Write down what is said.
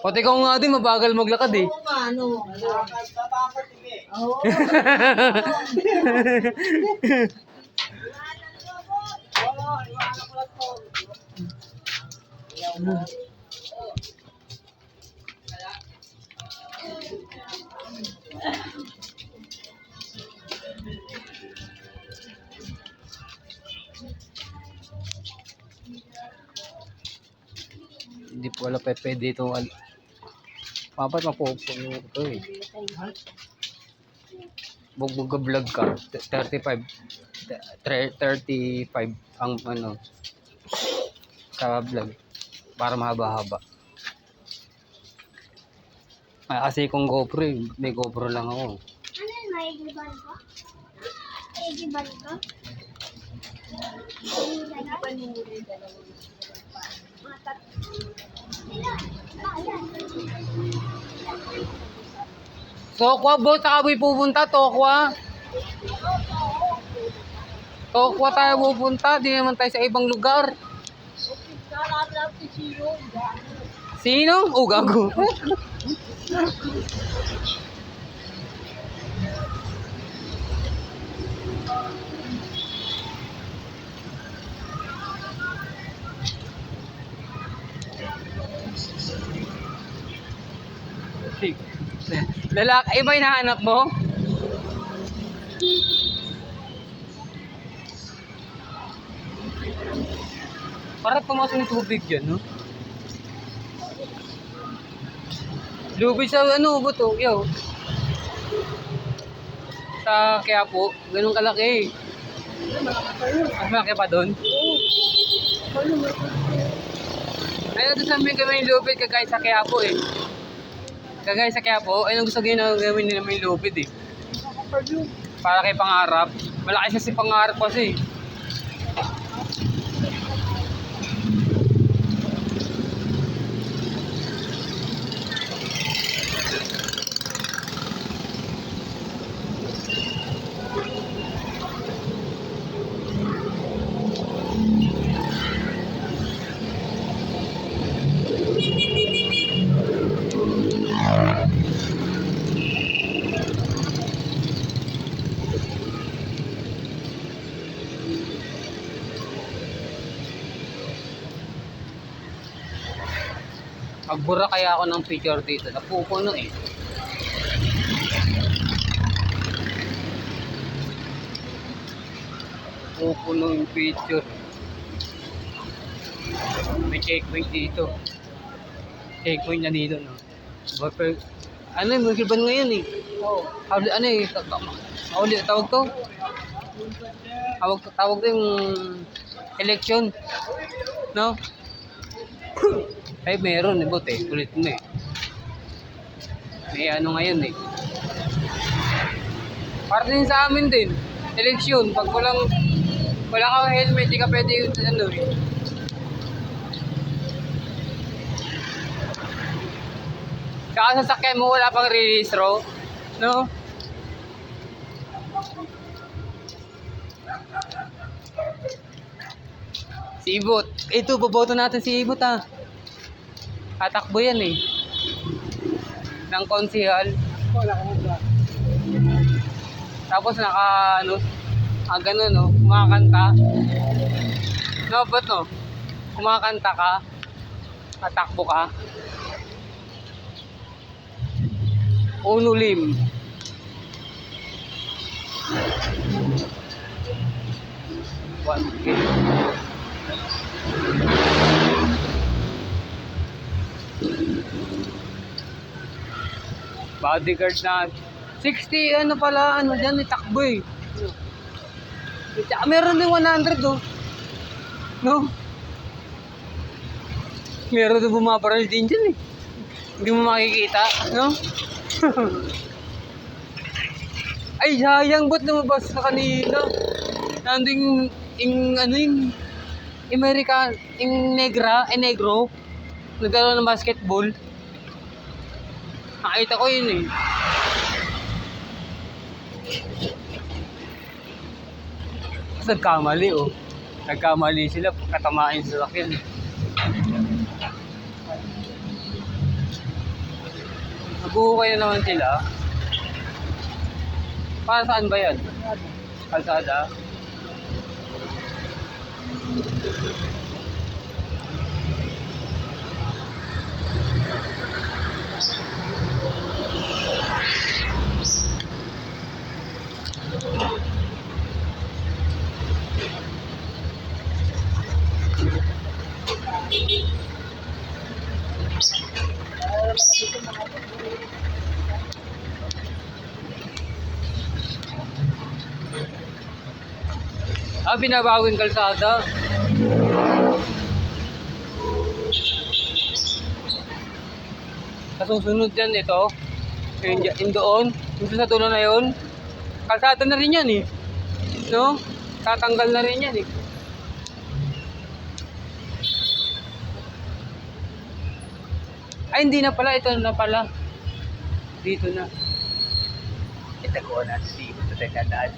Pati ikaw nga din, mabagal maglakad eh. Oo nga, ano. Babakot eh. Oo. Oo, iwanan ko lang to. Hindi po wala pa pwede itong papat mapupuno ito eh. Bugbog ka vlog ka, 35 ang ano sa vlog para mahaba-haba. Kasi kung GoPro eh, may GoPro lang ako. Ano yun, maigiban ko? Maigiban ko? Matat. Tokwa bo, saka boy pupunta, Tokwa. Tokwa tayo pupunta, di naman tayo sa ibang lugar. Sino? Oh, gago. Lalaki, iba hinahanap mo? Parang pumasok ng tubig yan, no? Lubid sa ano, buto, yaw. Sa Quiapo, ganun kalaki. Mas malaki pa doon? Ay, doon sa amin kami yung lubid kagaya sa Quiapo eh. Kagaya sa Quiapo, ay gusto gawin nila may lubid eh. Para kay Pangarap. Malaki siya si Pangarap kasi. Magbura kaya ako ng picture dito. Napupuno eh. Napupuno yung picture. May checkpoint dito. Checkpoint na dito, no? But, ano yung magiban ngayon eh? Oh, ano eh? Tawag to? Tawag to yung election. No? Ay, meron eh, bote. Kulit mo eh. May ano ngayon eh. Para din sa amin din. Eleksyon. Pag wala kang helmet, di ka pwede yung ano eh. Saka sasakyan mo, wala pang re-registro. No? Si Ibot. Ito, boboto natin si Ibot ah. Tatakbo yan eh. Ng konsihal. Tapos gano'n no, kumakanta. No, ba't no? Kumakanta ka, tatakbo ka. Unulim. One kilo. Bodyguard na 60 ano pala ano diyan itakbo eh. Meron din 100 oh. No? Meron din bumabaril din diyan eh. Hindi mo makikita, no? Ay sayang, ba't lumabas na kanina? Nanding yung Amerika, yung negro, nagkaroon ng basketball. Nakita ko yun eh. Nagkamali oh. Nagkamali sila, katamain sa sakyan. Naghuhukay na naman sila. Para saan ba yan? Kalsada? Ah, binabago yung kalsada. Sa susunod yan ito. Yung doon. Yung sa dulo na yun. Kalsada na rin yan eh. No? Tatanggal na rin yan eh. Ay, hindi na pala. Ito na pala. Dito na. Ito ko na. Dito sa dadaan.